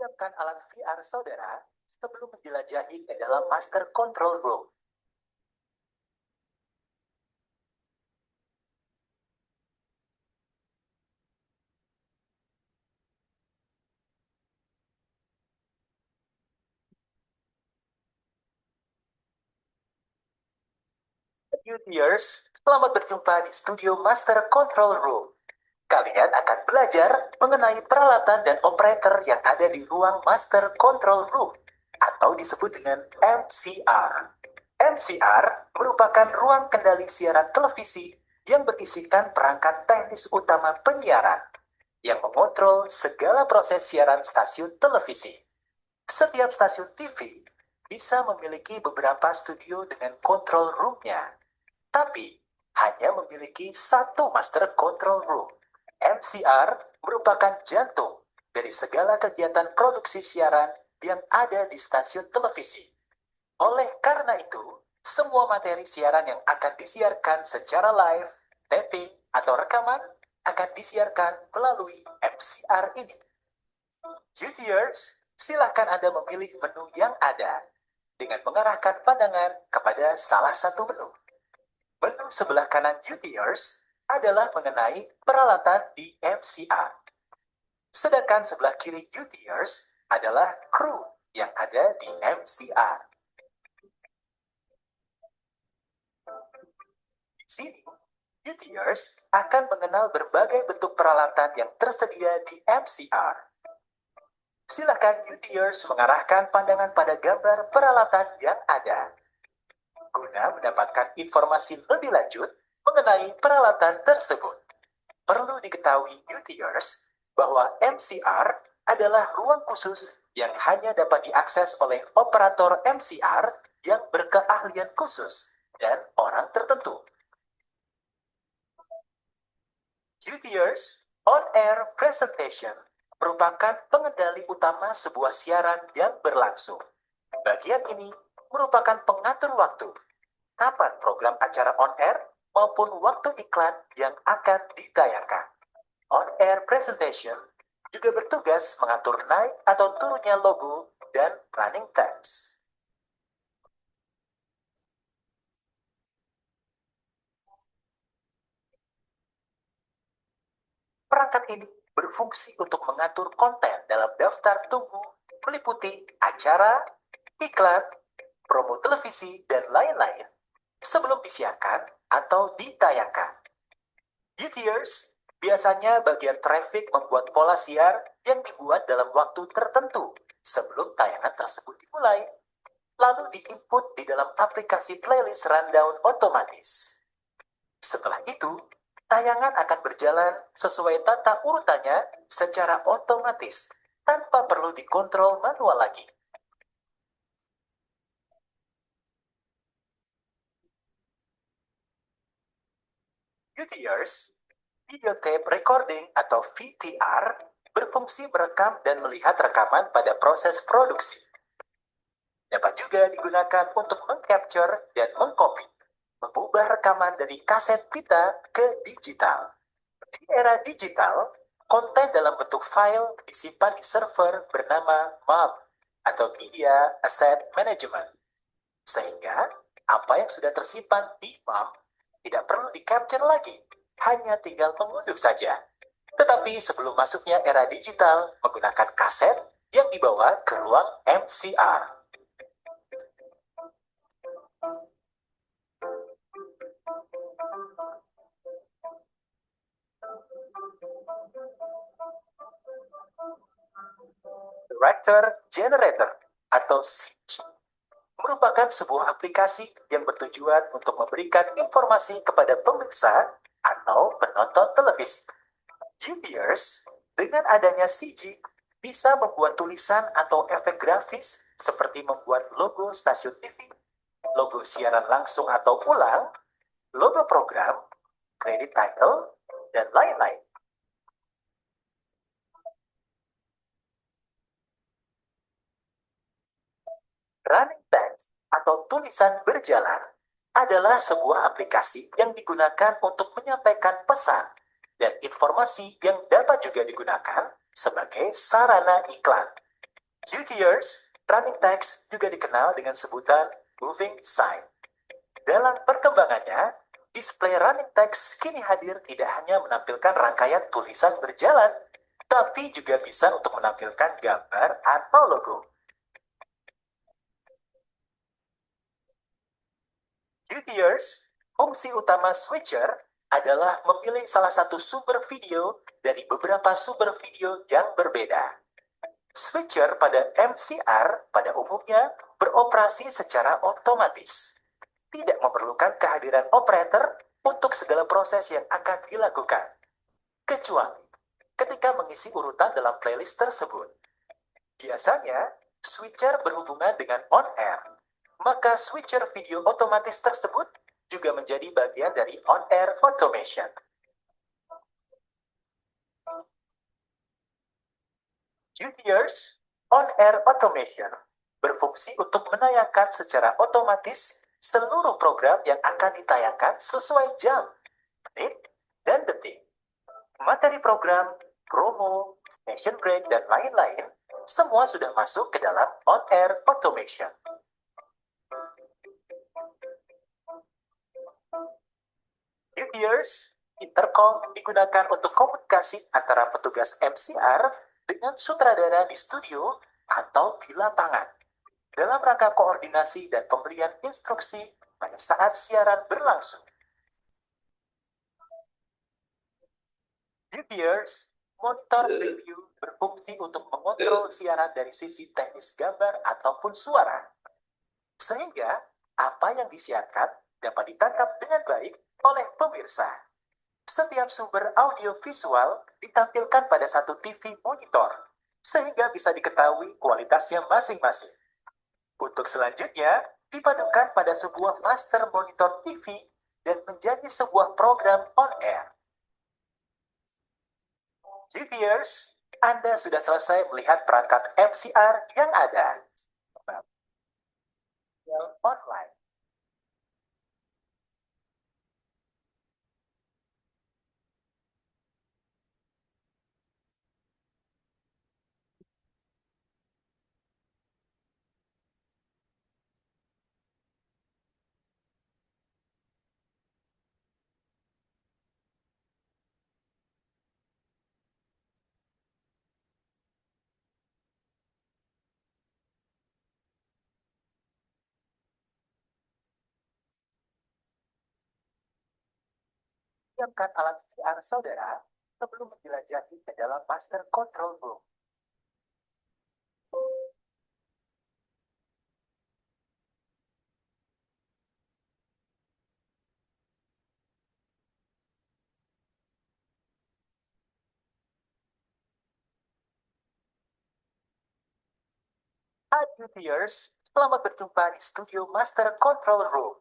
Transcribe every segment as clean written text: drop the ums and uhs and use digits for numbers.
Siapkan alat VR saudara sebelum menjelajahi ke dalam Master Control Room. Viewers, selamat berjumpa di studio Master Control Room. Kalian akan belajar mengenai peralatan dan operator yang ada di ruang Master Control Room atau disebut dengan MCR. MCR merupakan ruang kendali siaran televisi yang berisikan perangkat teknis utama penyiaran yang mengontrol segala proses siaran stasiun televisi. Setiap stasiun TV bisa memiliki beberapa studio dengan control room-nya, tapi hanya memiliki satu master control room. MCR merupakan jantung dari segala kegiatan produksi siaran yang ada di stasiun televisi. Oleh karena itu, semua materi siaran yang akan disiarkan secara live, taping, atau rekaman akan disiarkan melalui MCR ini. UTers, silahkan Anda memilih menu yang ada dengan mengarahkan pandangan kepada salah satu menu. Menu sebelah kanan UTers adalah mengenai peralatan di MCR. Sedangkan sebelah kiri UTers adalah kru yang ada di MCR. Di sini, UTers akan mengenal berbagai bentuk peralatan yang tersedia di MCR. Silakan UTers mengarahkan pandangan pada gambar peralatan yang ada. Guna mendapatkan informasi lebih lanjut mengenai peralatan tersebut, perlu diketahui UTers bahwa MCR adalah ruang khusus yang hanya dapat diakses oleh operator MCR yang berkeahlian khusus dan orang tertentu. UTers on-air presentation merupakan pengendali utama sebuah siaran yang berlangsung. Bagian ini merupakan pengatur waktu, kapan program acara on-air maupun waktu iklan yang akan ditayangkan. On-air presentation juga bertugas mengatur naik atau turunnya logo dan running text. Perangkat ini berfungsi untuk mengatur konten dalam daftar tunggu, meliputi acara, iklan, promo televisi, dan lain-lain sebelum disiarkan atau ditayangkan. UTers, biasanya bagian traffic membuat pola siar yang dibuat dalam waktu tertentu sebelum tayangan tersebut dimulai, lalu diinput di dalam aplikasi playlist rundown otomatis. Setelah itu, tayangan akan berjalan sesuai tata urutannya secara otomatis, tanpa perlu dikontrol manual lagi. UTers, video tape recording atau VTR, berfungsi merekam dan melihat rekaman pada proses produksi. Dapat juga digunakan untuk mengcapture dan mengcopy, mengubah rekaman dari kaset pita ke digital. Di era digital, konten dalam bentuk file disimpan di server bernama MAM atau Media Asset Management. Sehingga apa yang sudah tersimpan di MAM tidak perlu di-capture lagi, hanya tinggal mengunduh saja. Tetapi sebelum masuknya era digital menggunakan kaset yang dibawa ke ruang MCR. Director Generator atau CG merupakan sebuah aplikasi yang bertujuan untuk memberikan informasi kepada pemirsa atau penonton televisi. GPers, dengan adanya CG, bisa membuat tulisan atau efek grafis seperti membuat logo stasiun TV, logo siaran langsung atau ulang, logo program, credit title, dan lain-lain. Running text atau tulisan berjalan adalah sebuah aplikasi yang digunakan untuk menyampaikan pesan dan informasi yang dapat juga digunakan sebagai sarana iklan. GTers, running text juga dikenal dengan sebutan moving sign. Dalam perkembangannya, display running text kini hadir tidak hanya menampilkan rangkaian tulisan berjalan, tapi juga bisa untuk menampilkan gambar atau logo. GTers, fungsi utama switcher adalah memilih salah satu sumber video dari beberapa sumber video yang berbeda. Switcher pada MCR pada umumnya beroperasi secara otomatis. Tidak memerlukan kehadiran operator untuk segala proses yang akan dilakukan. Kecuali ketika mengisi urutan dalam playlist tersebut. Biasanya, switcher berhubungan dengan on-air. Maka switcher video otomatis tersebut juga menjadi bagian dari on-air automation. GTers, on-air automation, berfungsi untuk menayangkan secara otomatis seluruh program yang akan ditayangkan sesuai jam, menit, dan detik. Materi program, promo, station break, dan lain-lain, semua sudah masuk ke dalam on-air automation. GTers, intercom digunakan untuk komunikasi antara petugas MCR dengan sutradara di studio atau di lapangan dalam rangka koordinasi dan pemberian instruksi pada saat siaran berlangsung. GTers, monitor preview berfungsi untuk mengontrol siaran dari sisi teknis gambar ataupun suara, sehingga apa yang disiarkan dapat ditangkap dengan baik oleh pemirsa. Setiap sumber audio visual ditampilkan pada satu TV monitor, sehingga bisa diketahui kualitasnya masing-masing. Untuk selanjutnya, dipadukan pada sebuah master monitor TV dan menjadi sebuah program on-air. GTers, Anda sudah selesai melihat perangkat MCR yang ada. Online. Siapkan alat VR saudara sebelum menjelajahi ke dalam master control room. Hai GTers, selamat berjumpa di studio Master Control Room.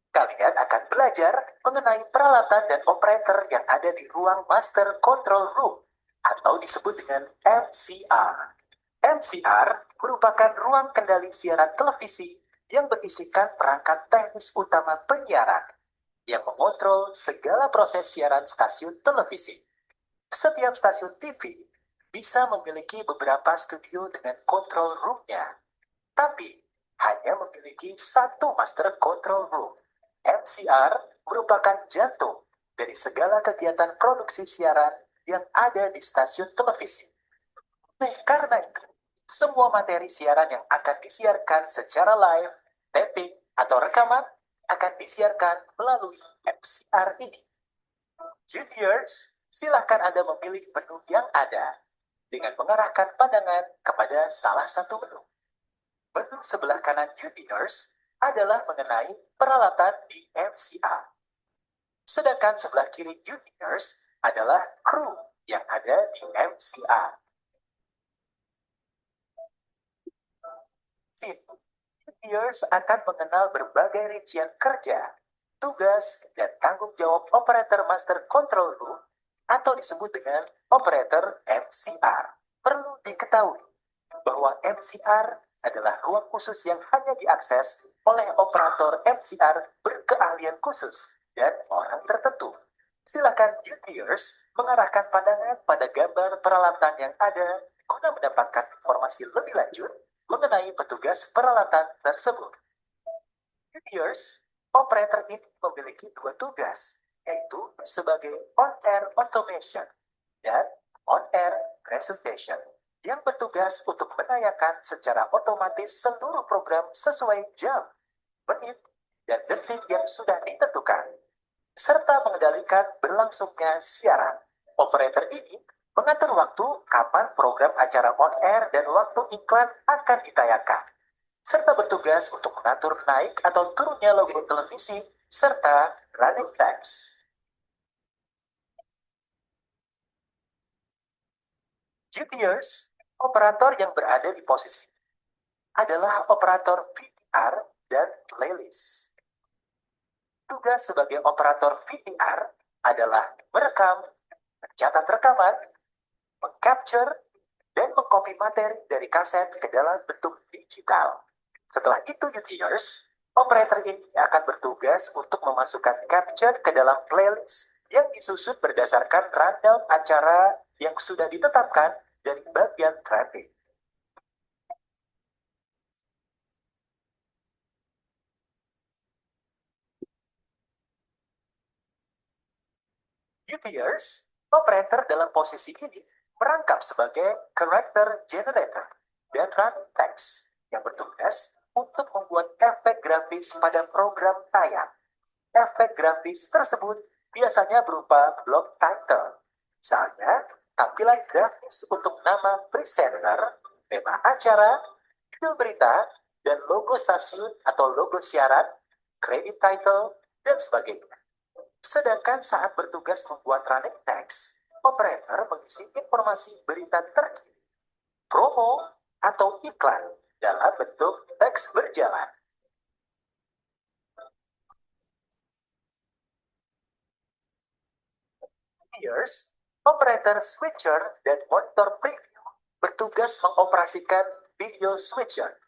Kalian akan belajar mengenai peralatan dan operator yang ada di ruang Master Control Room, atau disebut dengan MCR. MCR merupakan ruang kendali siaran televisi yang berisikan perangkat teknis utama penyiaran, yang mengontrol segala proses siaran stasiun televisi. Setiap stasiun TV bisa memiliki beberapa studio dengan control room-nya, tapi hanya memiliki satu master control room. MCR merupakan jantung dari segala kegiatan produksi siaran yang ada di stasiun televisi. Karena itu, semua materi siaran yang akan disiarkan secara live, taping, atau rekaman akan disiarkan melalui MCR ini. GTers, silahkan Anda memilih menu yang ada dengan mengarahkan pandangan kepada salah satu menu. Menu sebelah kanan GTers adalah mengenai peralatan di MCR. Sedangkan sebelah kiri GTers adalah kru yang ada di MCR. GTers akan mengenal berbagai rincian kerja, tugas, dan tanggung jawab operator master control room atau disebut dengan operator MCR. Perlu diketahui bahwa MCR adalah ruang khusus yang hanya diakses oleh operator MCR berkeahlian khusus dan orang tertentu. Silakan GTers mengarahkan pandangan pada gambar peralatan yang ada guna mendapatkan informasi lebih lanjut mengenai petugas peralatan tersebut. UTers, operator ini memiliki dua tugas, yaitu sebagai on-air automation dan on-air presentation, yang bertugas untuk menayangkan secara otomatis seluruh program sesuai jam, menit, dan detik yang sudah ditentukan, serta mengendalikan berlangsungnya siaran. Operator ini mengatur waktu kapan program acara on-air dan waktu iklan akan ditayangkan, serta bertugas untuk mengatur naik atau turunnya logo televisi, serta running text. GPers, operator yang berada di posisi adalah operator VTR dan playlist. Tugas sebagai operator VTR adalah merekam, mencatat rekaman, mengcapture, dan mengcopy materi dari kaset ke dalam bentuk digital. Setelah itu, UTers, operator ini akan bertugas untuk memasukkan capture ke dalam playlist yang disusun berdasarkan rundown acara yang sudah ditetapkan dari bagian traffic. UTers, operator dalam posisi ini merangkap sebagai character generator dan run text yang bertugas untuk membuat efek grafis pada program tayang. Efek grafis tersebut biasanya berupa block title, misalnya tampilan grafis untuk nama presenter, tema acara, judul berita, dan logo stasiun atau logo siaran, credit title, dan sebagainya. Sedangkan saat bertugas membuat running text, operator mengisi informasi berita terkini, promo, atau iklan dalam bentuk teks berjalan. Peers, operator switcher dan monitor preview bertugas mengoperasikan video switcher.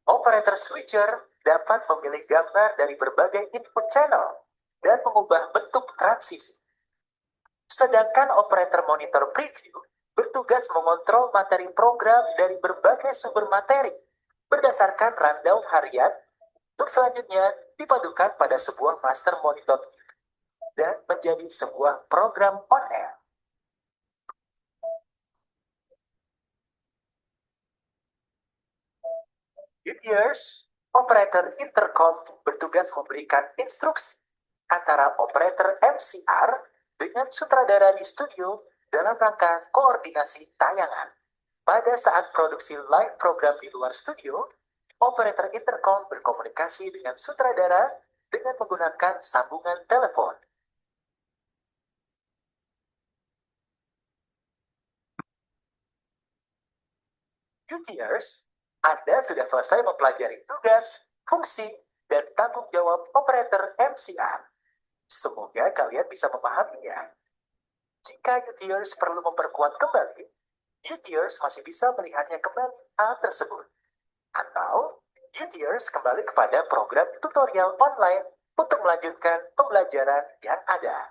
Operator switcher dapat memilih gambar dari berbagai input channel dan mengubah bentuk transisi. Sedangkan operator monitor preview bertugas mengontrol materi program dari berbagai sumber materi berdasarkan rundown harian untuk selanjutnya dipadukan pada sebuah master monitor dan menjadi sebuah program on-air. UTers, operator intercom bertugas memberikan instruksi antara operator MCR dengan sutradara di studio dalam rangka koordinasi tayangan. Pada saat produksi live program di luar studio, operator intercom berkomunikasi dengan sutradara dengan menggunakan sambungan telepon. UTers, Anda sudah selesai mempelajari tugas, fungsi, dan tanggung jawab operator MCR. Semoga kalian bisa memahaminya. Jika UTers perlu memperkuat kembali, UTers masih bisa melihatnya kembali hal tersebut. Atau UTers kembali kepada program tutorial online untuk melanjutkan pembelajaran yang ada.